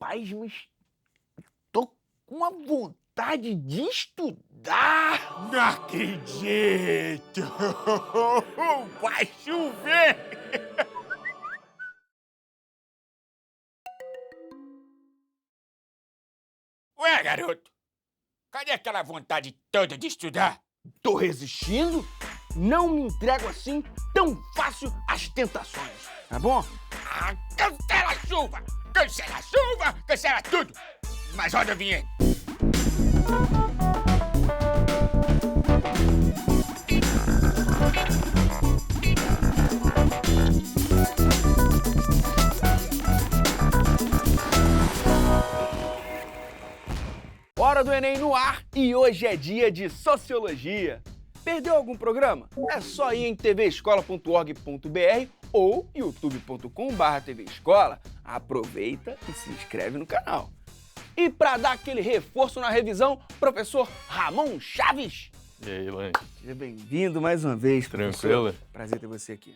Rapaz, mas tô com uma vontade de estudar. Não acredito! Vai chover! Ué, garoto? Cadê aquela vontade toda de estudar? Tô resistindo, não me entrego assim tão fácil às tentações, tá bom? Ah, cancela a chuva! Cancela a chuva! Cancela tudo! Mas roda a vinheta! Hora do Enem no ar e hoje é dia de Sociologia. Perdeu algum programa? É só ir em tvescola.org.br ou youtube.com/tvescola. Aproveita e se inscreve no canal. E para dar aquele reforço na revisão, professor Ramon Chaves. E aí, Lange? Seja bem-vindo mais uma vez, professor. Tranquilo? Prazer ter você aqui.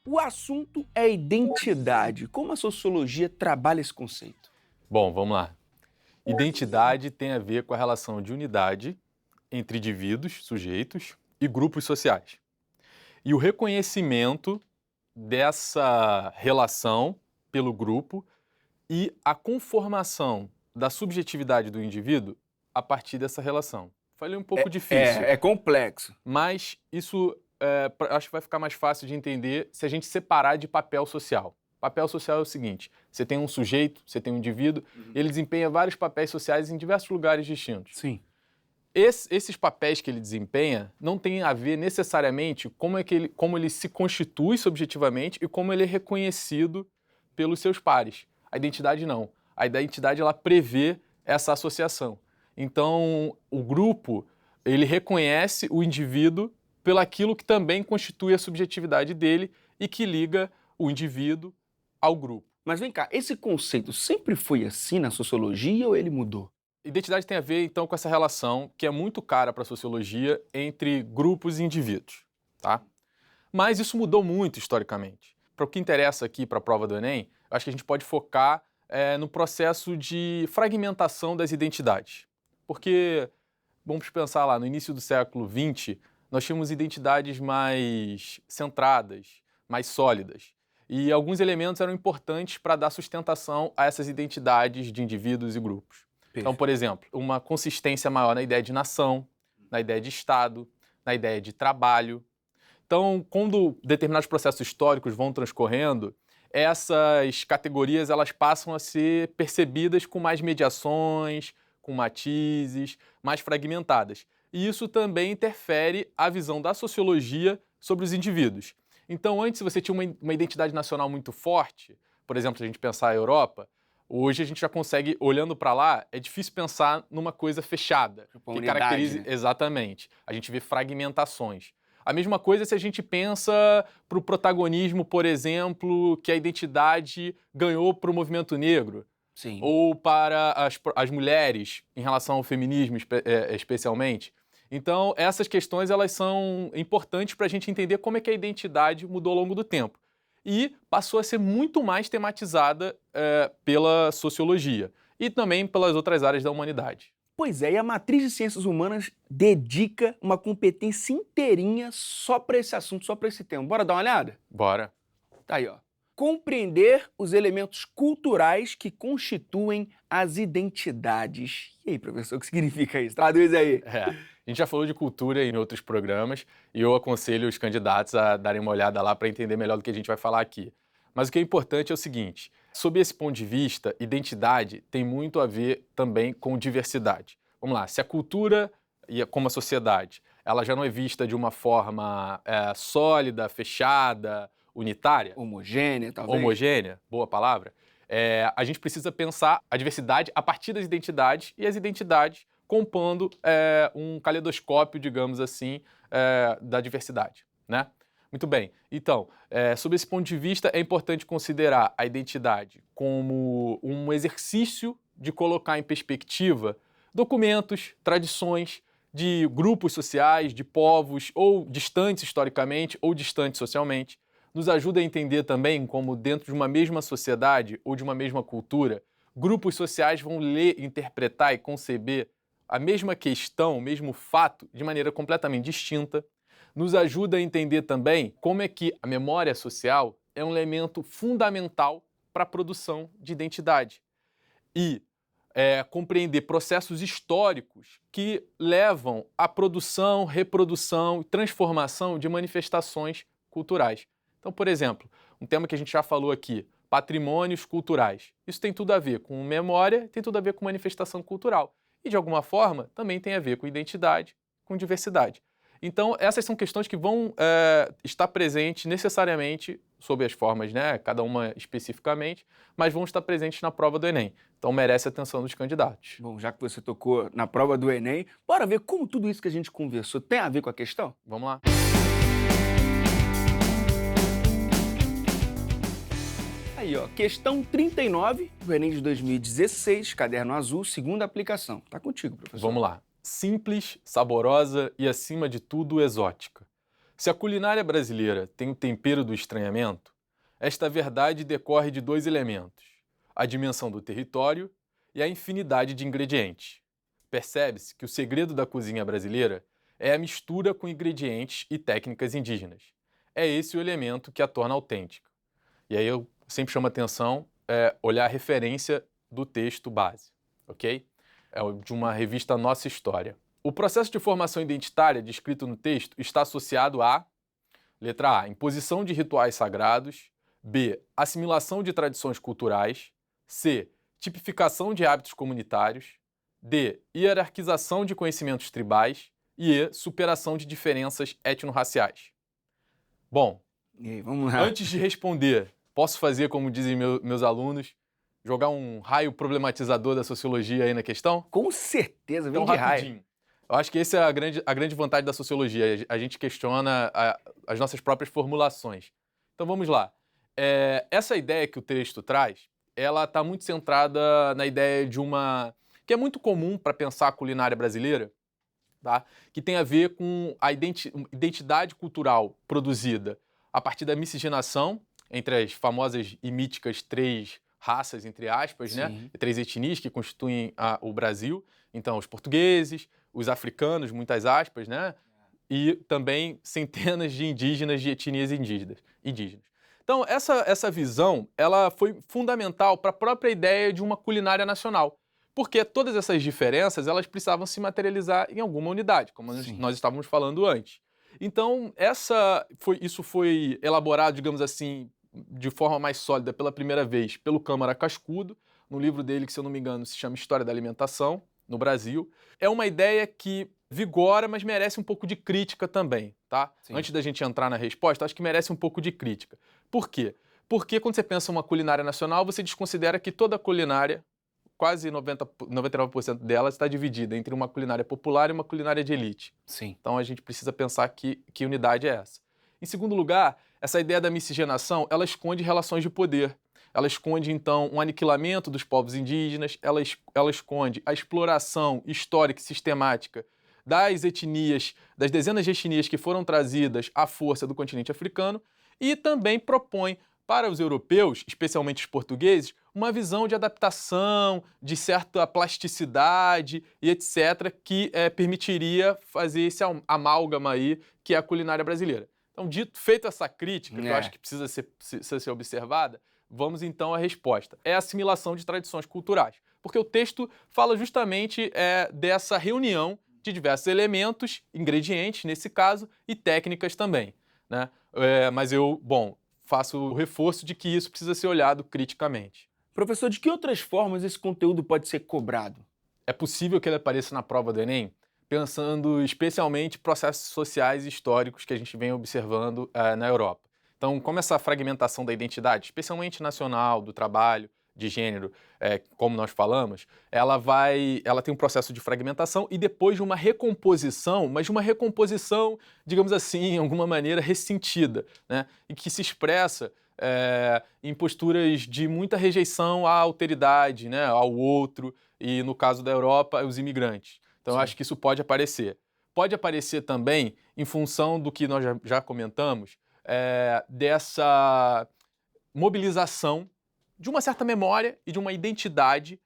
O assunto é identidade. Como a sociologia trabalha esse conceito? Bom, vamos lá. Identidade tem a ver com a relação de unidade entre indivíduos, sujeitos e grupos sociais. E o reconhecimento dessa relação pelo grupo e a conformação da subjetividade do indivíduo a partir dessa relação. Falei um pouco difícil. É complexo. Mas isso acho que vai ficar mais fácil de entender se a gente separar de papel social. Papel social é o seguinte: você tem um sujeito, você tem um indivíduo, ele desempenha vários papéis sociais em diversos lugares distintos. Sim. Esses papéis que ele desempenha não têm a ver necessariamente como ele se constitui subjetivamente e como ele é reconhecido pelos seus pares. A identidade não. A identidade ela prevê essa associação. Então, o grupo ele reconhece o indivíduo pelaquilo que também constitui a subjetividade dele e que liga o indivíduo ao grupo. Mas vem cá, esse conceito sempre foi assim na sociologia ou ele mudou? Identidade tem a ver, então, com essa relação que é muito cara para a sociologia entre grupos e indivíduos, tá? Mas isso mudou muito historicamente. Para o que interessa aqui para a prova do Enem, eu acho que a gente pode focar no processo de fragmentação das identidades. Porque, vamos pensar lá, no início do século XX, nós tínhamos identidades mais centradas, mais sólidas. E alguns elementos eram importantes para dar sustentação a essas identidades de indivíduos e grupos. Então, por exemplo, uma consistência maior na ideia de nação, na ideia de Estado, na ideia de trabalho. Então, quando determinados processos históricos vão transcorrendo, essas categorias elas passam a ser percebidas com mais mediações, com matizes, mais fragmentadas. E isso também interfere a visão da sociologia sobre os indivíduos. Então, antes você tinha uma identidade nacional muito forte, por exemplo, se a gente pensar a Europa, hoje a gente já consegue, olhando para lá, é difícil pensar numa coisa fechada, Tipo, que unidade, caracterize... né? Exatamente. A gente vê fragmentações. A mesma coisa se a gente pensa para o protagonismo, por exemplo, que a identidade ganhou para o movimento negro, Sim. ou para as mulheres, em relação ao feminismo especialmente. Então, essas questões elas são importantes para a gente entender como é que a identidade mudou ao longo do tempo. E passou a ser muito mais tematizada pela sociologia e também pelas outras áreas da humanidade. Pois é, e a matriz de ciências humanas dedica uma competência inteirinha só para esse assunto, só para esse tema. Bora dar uma olhada? Bora. Tá aí, ó. Compreender os elementos culturais que constituem as identidades. E aí, professor, o que significa isso? Traduz aí. A gente já falou de cultura em outros programas e eu aconselho os candidatos a darem uma olhada lá para entender melhor do que a gente vai falar aqui. Mas o que é importante é o seguinte: sob esse ponto de vista, identidade tem muito a ver também com diversidade. Vamos lá, se a cultura, como a sociedade, ela já não é vista de uma forma sólida, fechada, unitária, Homogênea, talvez. homogênea, boa palavra, a gente precisa pensar a diversidade a partir das identidades e as identidades compondo um caleidoscópio, digamos assim, da diversidade, né? Muito bem. Então, sob esse ponto de vista, é importante considerar a identidade como um exercício de colocar em perspectiva documentos, tradições de grupos sociais, de povos, ou distantes historicamente, ou distantes socialmente. Nos ajuda a entender também como, dentro de uma mesma sociedade ou de uma mesma cultura, grupos sociais vão ler, interpretar e conceber a mesma questão, o mesmo fato, de maneira completamente distinta. Nos ajuda a entender também como é que a memória social é um elemento fundamental para a produção de identidade. E compreender processos históricos que levam à produção, reprodução e transformação de manifestações culturais. Então, por exemplo, um tema que a gente já falou aqui, patrimônios culturais. Isso tem tudo a ver com memória, tem tudo a ver com manifestação cultural. E, de alguma forma, também tem a ver com identidade, com diversidade. Então, essas são questões que vão estar presentes necessariamente, sob as formas, né, cada uma especificamente, mas vão estar presentes na prova do Enem. Então, merece a atenção dos candidatos. Bom, já que você tocou na prova do Enem, bora ver como tudo isso que a gente conversou tem a ver com a questão? Vamos lá. Aí, ó, questão 39 do Enem de 2016, caderno azul, segunda aplicação. Tá contigo, professor. Vamos lá. Simples, saborosa e, acima de tudo, exótica. Se a culinária brasileira tem o tempero do estranhamento, esta verdade decorre de dois elementos: a dimensão do território e a infinidade de ingredientes. Percebe-se que o segredo da cozinha brasileira é a mistura com ingredientes e técnicas indígenas. É esse o elemento que a torna autêntica. E aí eu sempre chamo a atenção olhar a referência do texto base, ok? É de uma revista Nossa História. O processo de formação identitária descrito no texto está associado a: letra A, imposição de rituais sagrados; B, assimilação de tradições culturais; C, tipificação de hábitos comunitários; D, hierarquização de conhecimentos tribais; e E, superação de diferenças etnorraciais. Bom, E aí, vamos lá. antes de responder, posso fazer, como dizem meus alunos, jogar um raio problematizador da sociologia aí na questão? Com certeza, vem Então, de raio. rapidinho. Eu acho que essa é a grande vantagem da sociologia. A gente questiona as nossas próprias formulações. Então, vamos lá. Essa ideia que o texto traz, ela está muito centrada na ideia de uma... que é muito comum para pensar a culinária brasileira, tá? Que tem a ver com a identidade cultural produzida a partir da miscigenação entre as famosas e míticas três raças, entre aspas, né? Três etnias que constituem o Brasil. Então, os portugueses, os africanos, muitas aspas, né? E também centenas de indígenas de etnias indígenas. Então, essa visão, ela foi fundamental para a própria ideia de uma culinária nacional, porque todas essas diferenças, elas precisavam se materializar em alguma unidade, como nós estávamos falando antes. Então, isso foi elaborado, digamos assim, de forma mais sólida pela primeira vez pelo Câmara Cascudo, no livro dele, que, se eu não me engano, se chama História da Alimentação no Brasil. É uma ideia que vigora, mas merece um pouco de crítica também, tá? Antes da gente entrar na resposta, acho que merece um pouco de crítica. Por quê? Porque quando você pensa em uma culinária nacional, você desconsidera que toda culinária, quase 99% dela, está dividida entre uma culinária popular e uma culinária de elite. Então a gente precisa pensar que unidade é essa. Em segundo lugar, essa ideia da miscigenação, ela esconde relações de poder. Ela esconde, então, um aniquilamento dos povos indígenas, ela esconde a exploração histórica e sistemática das etnias, das dezenas de etnias que foram trazidas à força do continente africano, e também propõe para os europeus, especialmente os portugueses, uma visão de adaptação, de certa plasticidade e etc., que permitiria fazer esse amálgama aí, que é a culinária brasileira. Então, feita essa crítica, que eu acho que precisa ser observada, vamos então à resposta. É a assimilação de tradições culturais. Porque o texto fala justamente dessa reunião de diversos elementos, ingredientes nesse caso, e técnicas também, né? Mas eu, faço o reforço de que isso precisa ser olhado criticamente. Professor, de que outras formas esse conteúdo pode ser cobrado? É possível que ele apareça na prova do Enem, pensando especialmente processos sociais e históricos que a gente vem observando na Europa. Então, como essa fragmentação da identidade, especialmente nacional, do trabalho, de gênero, como nós falamos, ela tem um processo de fragmentação e depois de uma recomposição, mas de uma recomposição, digamos assim, em alguma maneira ressentida, né? E que se expressa em posturas de muita rejeição à alteridade, né? Ao outro, e no caso da Europa, os imigrantes. Então, eu acho que isso pode aparecer. Pode aparecer também em função do que nós já comentamos, dessa mobilização de uma certa memória e de uma identidade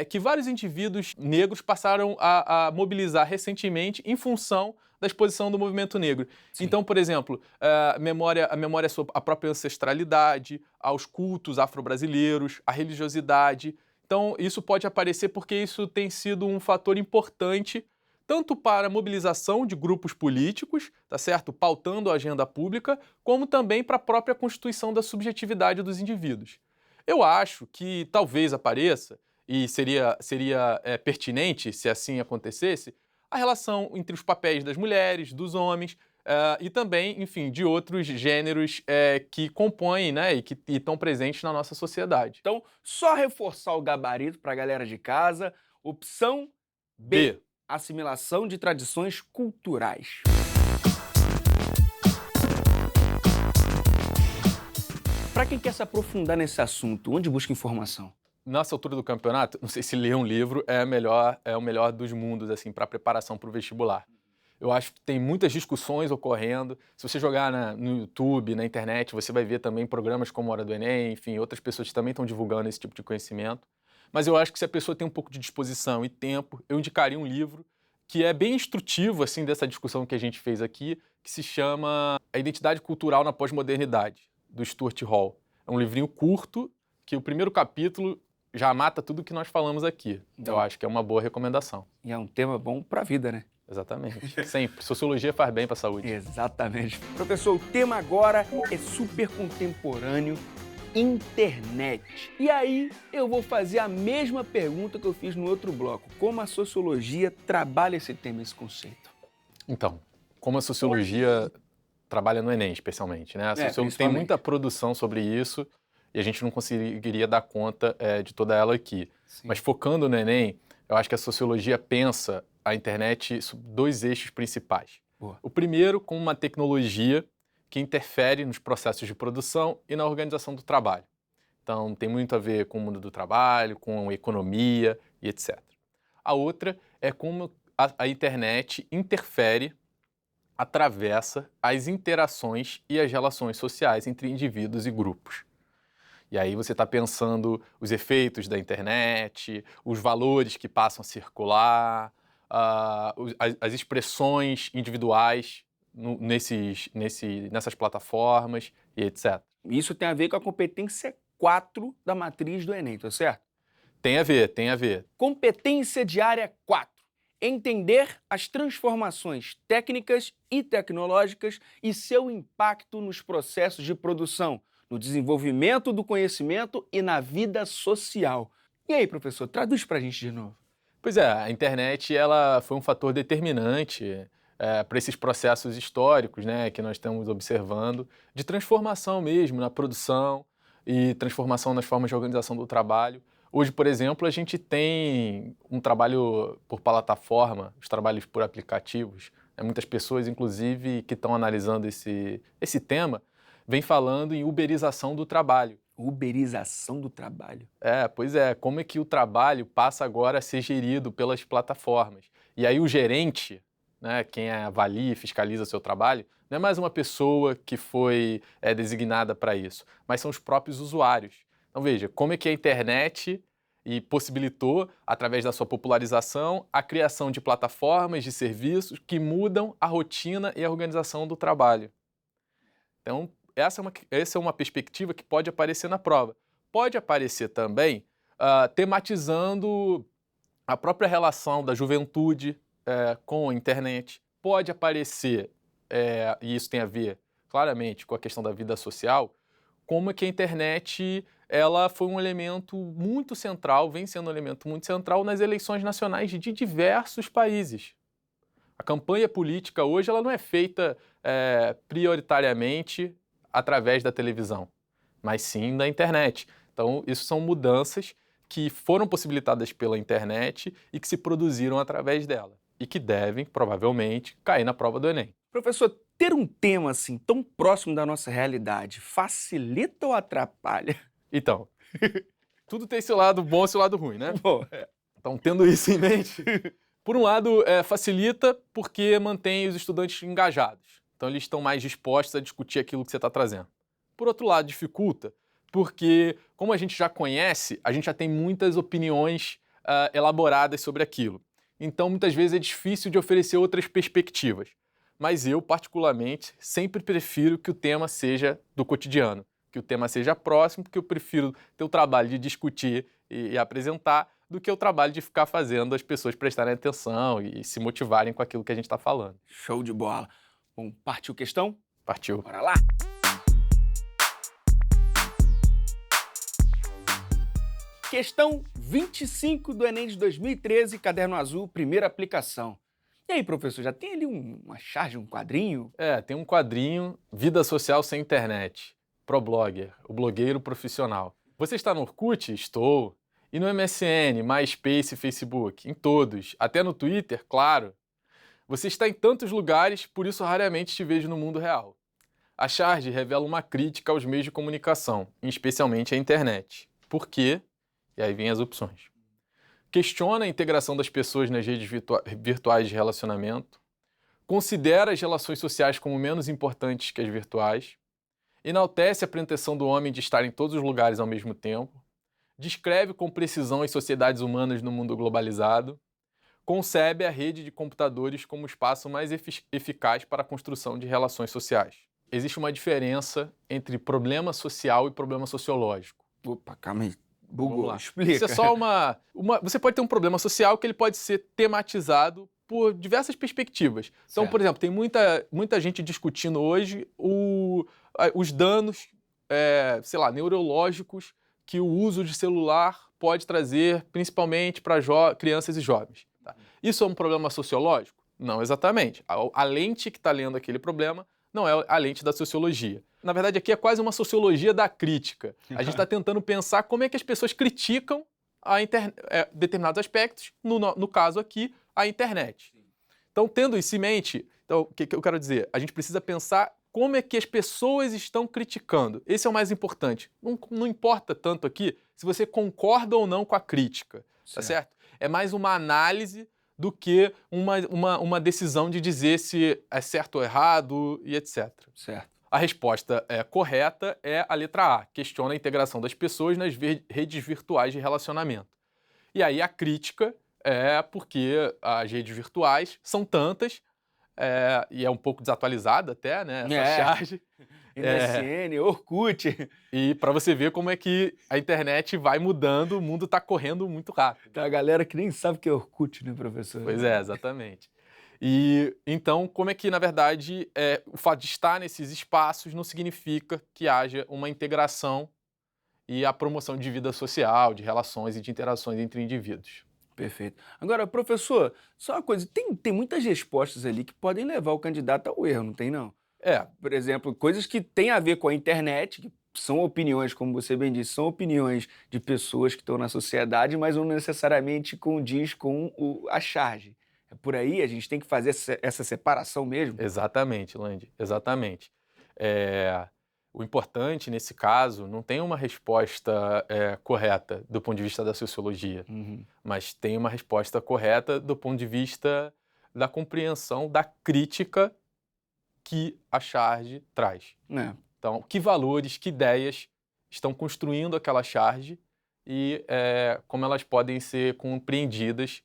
que vários indivíduos negros passaram a mobilizar recentemente em função da exposição do movimento negro. Sim. Então, por exemplo, a memória sobre a própria ancestralidade, aos cultos afro-brasileiros, a religiosidade. Então, isso pode aparecer porque isso tem sido um fator importante tanto para a mobilização de grupos políticos, tá certo? Pautando a agenda pública, como também para a própria constituição da subjetividade dos indivíduos. Eu acho que talvez apareça, e seria pertinente se assim acontecesse, a relação entre os papéis das mulheres, dos homens, e também, enfim, de outros gêneros que compõem, né, e que estão presentes na nossa sociedade. Então, só reforçar o gabarito para a galera de casa. Opção B. Assimilação de tradições culturais. Para quem quer se aprofundar nesse assunto, onde busca informação? Nessa altura do campeonato, não sei se ler um livro é o melhor dos mundos, assim, para preparação para o vestibular. Eu acho que tem muitas discussões ocorrendo. Se você jogar no YouTube, na internet, você vai ver também programas como Hora do Enem, enfim, outras pessoas que também estão divulgando esse tipo de conhecimento. Mas eu acho que se a pessoa tem um pouco de disposição e tempo, eu indicaria um livro que é bem instrutivo, assim, dessa discussão que a gente fez aqui, que se chama A Identidade Cultural na Pós-Modernidade, do Stuart Hall. É um livrinho curto, que o primeiro capítulo já mata tudo que nós falamos aqui. Eu acho que é uma boa recomendação. E é um tema bom para a vida, né? Exatamente. Sempre. Sociologia faz bem para a saúde. Exatamente. Professor, o tema agora é super contemporâneo, internet. E aí eu vou fazer a mesma pergunta que eu fiz no outro bloco. Como a sociologia trabalha esse tema, esse conceito? Então, como a sociologia trabalha no Enem, especialmente, né? A sociologia tem muita produção sobre isso e a gente não conseguiria dar conta de toda ela aqui. Sim. Mas focando no Enem, eu acho que a sociologia pensa a internet sobre dois eixos principais. Boa. O primeiro, como uma tecnologia que interfere nos processos de produção e na organização do trabalho. Então, tem muito a ver com o mundo do trabalho, com a economia e etc. A outra é como a internet interfere, atravessa as interações e as relações sociais entre indivíduos e grupos. E aí você está pensando os efeitos da internet, os valores que passam a circular, as expressões individuais nessas plataformas e etc. Isso tem a ver com a competência 4 da matriz do Enem, tá certo? Tem a ver. Competência de área 4. Entender as transformações técnicas e tecnológicas e seu impacto nos processos de produção, no desenvolvimento do conhecimento e na vida social. E aí, professor, traduz pra gente de novo. Pois é, a internet ela foi um fator determinante para esses processos históricos, né, que nós estamos observando, de transformação mesmo na produção e transformação nas formas de organização do trabalho. Hoje, por exemplo, a gente tem um trabalho por plataforma, os trabalhos por aplicativos. Muitas pessoas, inclusive, que estão analisando esse tema, vêm falando em uberização do trabalho. Uberização do trabalho. Pois é. Como é que o trabalho passa agora a ser gerido pelas plataformas? E aí o gerente, né, quem avalia e fiscaliza seu trabalho, não é mais uma pessoa que foi designada para isso, mas são os próprios usuários. Então veja, como é que a internet possibilitou, através da sua popularização, a criação de plataformas, de serviços que mudam a rotina e a organização do trabalho. Então, essa é uma perspectiva que pode aparecer na prova. Pode aparecer também tematizando a própria relação da juventude com a internet. Pode aparecer, e isso tem a ver claramente com a questão da vida social, como é que a internet ela foi um elemento muito central, vem sendo um elemento muito central nas eleições nacionais de diversos países. A campanha política hoje ela não é feita prioritariamente através da televisão, mas sim da internet. Então, isso são mudanças que foram possibilitadas pela internet e que se produziram através dela e que devem, provavelmente, cair na prova do Enem. Professor, ter um tema assim tão próximo da nossa realidade facilita ou atrapalha? Então, tudo tem seu lado bom e seu lado ruim, né? Bom, Então, tendo isso em mente, por um lado, facilita porque mantém os estudantes engajados. Então, eles estão mais dispostos a discutir aquilo que você está trazendo. Por outro lado, dificulta porque, como a gente já conhece, a gente já tem muitas opiniões elaboradas sobre aquilo. Então, muitas vezes é difícil de oferecer outras perspectivas. Mas eu, particularmente, sempre prefiro que o tema seja do cotidiano, que o tema seja próximo, porque eu prefiro ter o trabalho de discutir e apresentar do que o trabalho de ficar fazendo as pessoas prestarem atenção e se motivarem com aquilo que a gente está falando. Show de bola. Bom, partiu questão? Partiu. Bora lá. Questão 25 do Enem de 2013, caderno azul, primeira aplicação. E aí, professor, já tem ali uma charge, um quadrinho? Tem um quadrinho, Vida Social Sem Internet, ProBlogger, o blogueiro profissional. Você está no Orkut? Estou. E no MSN, MySpace e Facebook? Em todos. Até no Twitter? Claro. Você está em tantos lugares, por isso raramente te vejo no mundo real. A charge revela uma crítica aos meios de comunicação, especialmente à internet. Por quê? E aí vem as opções. Questiona a integração das pessoas nas redes virtuais de relacionamento. Considera as relações sociais como menos importantes que as virtuais. Enaltece a pretensão do homem de estar em todos os lugares ao mesmo tempo. Descreve com precisão as sociedades humanas no mundo globalizado. Concebe a rede de computadores como espaço mais eficaz para a construção de relações sociais. Existe uma diferença entre problema social e problema sociológico. Opa, calma aí. Vamos Bugou, lá. explica. Isso é só Você pode ter um problema social que ele pode ser tematizado por diversas perspectivas. Então, Certo. por exemplo, tem muita gente discutindo hoje os danos, neurológicos que o uso de celular pode trazer, principalmente para crianças e jovens. Tá? Isso é um problema sociológico? Não exatamente. A lente que está lendo aquele problema não é a lente da sociologia. Na verdade, aqui é quase uma sociologia da crítica. A gente está tentando pensar como é que as pessoas criticam determinados aspectos, no caso aqui, a internet. Então, tendo isso em mente, o que eu quero dizer? A gente precisa pensar como é que as pessoas estão criticando. Esse é o mais importante. Não importa tanto aqui se você concorda ou não com a crítica, tá certo? É mais uma análise do que uma decisão de dizer se é certo ou errado e etc. Certo. A resposta correta é a letra A, questiona a integração das pessoas nas redes virtuais de relacionamento. E aí a crítica é porque as redes virtuais são tantas, e é um pouco desatualizada até, né, essa charge. MSN, Orkut. E para você ver como é que a internet vai mudando, o mundo está correndo muito rápido. Tem a galera que nem sabe o que é Orkut, né, professor? Pois é, exatamente. E então, como é que, na verdade, o fato de estar nesses espaços não significa que haja uma integração e a promoção de vida social, de relações e de interações entre indivíduos. Perfeito. Agora, professor, só uma coisa, tem muitas respostas ali que podem levar o candidato ao erro, não tem não? Por exemplo, coisas que têm a ver com a internet, que são opiniões, como você bem disse, são opiniões de pessoas que estão na sociedade, mas não necessariamente condiz com a charge. É por aí, a gente tem que fazer essa separação mesmo? Exatamente, Landy, exatamente. O importante, nesse caso, não tem uma resposta correta do ponto de vista da sociologia, mas tem uma resposta correta do ponto de vista da compreensão da crítica que a charge traz. Então, que valores, que ideias estão construindo aquela charge e como elas podem ser compreendidas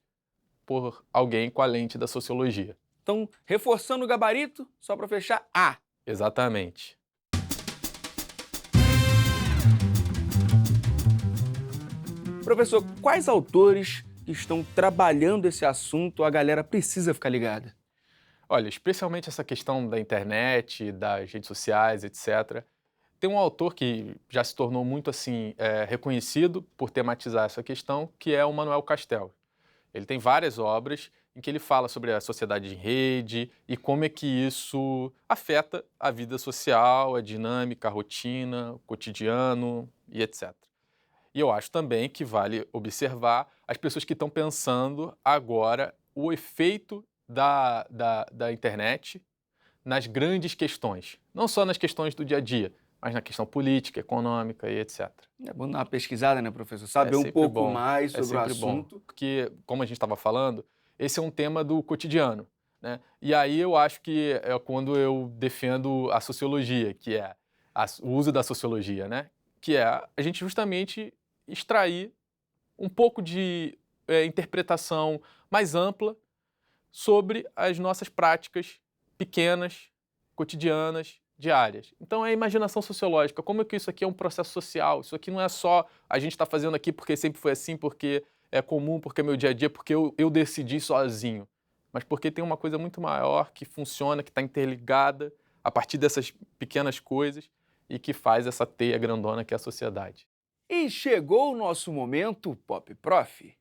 por alguém com a lente da sociologia. Então, reforçando o gabarito, só para fechar, A. Exatamente. Professor, quais autores que estão trabalhando esse assunto a galera precisa ficar ligada? Olha, especialmente essa questão da internet, das redes sociais, etc. Tem um autor que já se tornou muito assim reconhecido por tematizar essa questão, que é o Manuel Castells. Ele tem várias obras em que ele fala sobre a sociedade em rede e como é que isso afeta a vida social, a dinâmica, a rotina, o cotidiano e etc. E eu acho também que vale observar as pessoas que estão pensando agora o efeito da internet nas grandes questões. Não só nas questões do dia a dia, mas na questão política, econômica e etc. É bom dar uma pesquisada, né, professor? Saber um pouco mais sobre o assunto. Bom, porque, como a gente estava falando, esse é um tema do cotidiano, né? E aí eu acho que é quando eu defendo a sociologia, que é o uso da sociologia, né? que é a gente justamente extrair um pouco de interpretação mais ampla sobre as nossas práticas pequenas, cotidianas, diárias. Então é a imaginação sociológica, como é que isso aqui é um processo social, isso aqui não é só a gente está fazendo aqui porque sempre foi assim, porque é comum, porque é meu dia a dia, porque eu decidi sozinho, mas porque tem uma coisa muito maior que funciona, que está interligada a partir dessas pequenas coisas e que faz essa teia grandona que é a sociedade. E chegou o nosso momento Pop Prof.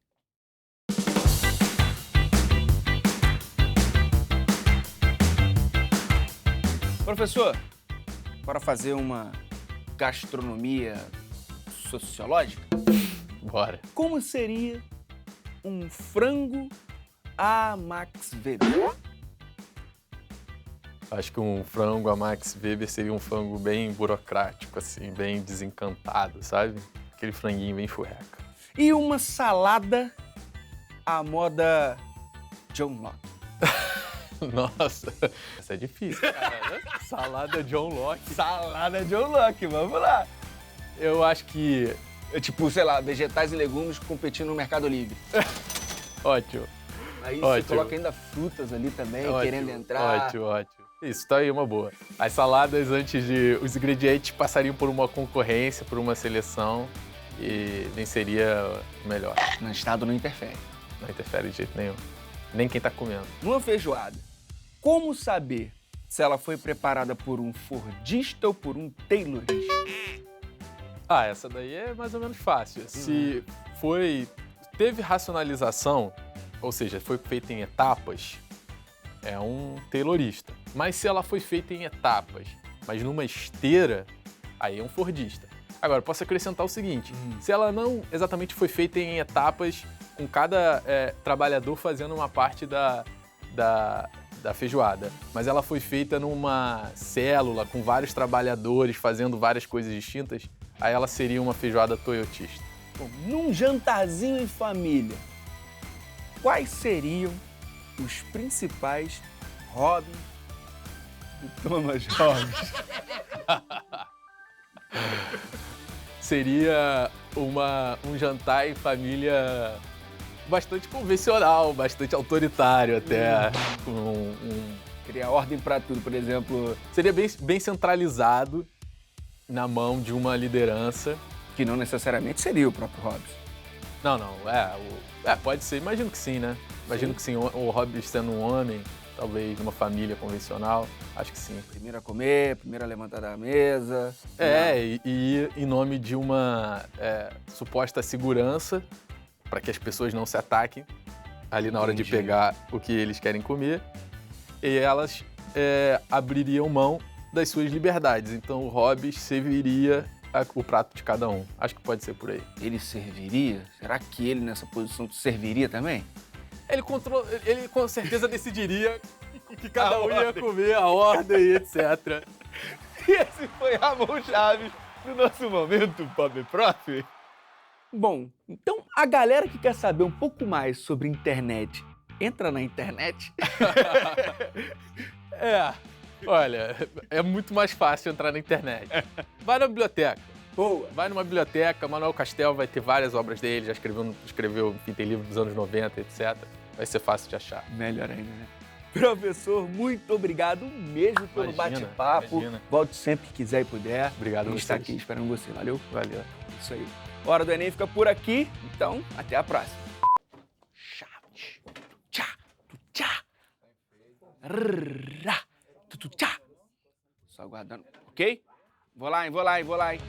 Professor, bora fazer uma gastronomia sociológica? Bora. Como seria um frango a Max Weber? Acho que um frango a Max Weber seria um frango bem burocrático, assim, bem desencantado, sabe? Aquele franguinho bem furreca. E uma salada à moda John Locke? Nossa, essa é difícil, cara. Salada John Locke. Salada John Locke, vamos lá. Eu acho que... É tipo, sei lá, vegetais e legumes competindo no Mercado Livre. Ótimo. Aí Ótimo. você coloca ainda frutas ali também, Ótimo, querendo entrar. Ótimo, ótimo. Isso, tá aí uma boa. As saladas, antes de... Os ingredientes passariam por uma concorrência, por uma seleção e venceria o melhor. No estado não interfere. Não interfere de jeito nenhum. Nem quem tá comendo. Numa feijoada, como saber se ela foi preparada por um fordista ou por um taylorista? Ah, essa daí é mais ou menos fácil. Se teve racionalização, ou seja, foi feita em etapas, é um taylorista. Mas se ela foi feita em etapas, mas numa esteira, aí é um fordista. Agora, posso acrescentar o seguinte, se ela não exatamente foi feita em etapas, com cada trabalhador fazendo uma parte da feijoada, mas ela foi feita numa célula, com vários trabalhadores fazendo várias coisas distintas, aí ela seria uma feijoada toyotista. Bom, num jantarzinho em família, quais seriam os principais hobbies do Thomas Hobbes? Seria um jantar em família bastante convencional, bastante autoritário até. Criar ordem para tudo, por exemplo. Seria bem centralizado na mão de uma liderança. Que não necessariamente seria o próprio Hobbes. Não, pode ser, imagino que sim, né? Imagino que sim, o Hobbes sendo um homem, talvez numa família convencional, acho que sim. Primeiro a comer, primeiro a levantar da mesa. E em nome de uma suposta segurança, para que as pessoas não se ataquem ali na hora de pegar o que eles querem comer, e elas abririam mão das suas liberdades. Então o Hobbes serviria o prato de cada um. Acho que pode ser por aí. Ele serviria? Será que ele nessa posição serviria também? Ele com certeza decidiria que cada um ia comer, a ordem e etc. E esse foi Ramon Chaves do nosso momento Pop Prof. Bom, então a galera que quer saber um pouco mais sobre internet, entra na internet? Olha, é muito mais fácil entrar na internet. Vai na biblioteca. Boa. Vai numa biblioteca, Manuel Castel vai ter várias obras dele, já escreveu, enfim, tem livro dos anos 90, etc. Vai ser fácil de achar. Melhor ainda, né? Professor, muito obrigado mesmo pelo bate-papo. Imagina. Volte sempre que quiser e puder. Obrigado a A gente está vocês. aqui esperando você. Valeu? Valeu. Isso aí. Hora do Enem fica por aqui, então até a próxima. Chaves. Tchá, tchá. Rá, tchá. Só aguardando, ok? Vou lá, hein?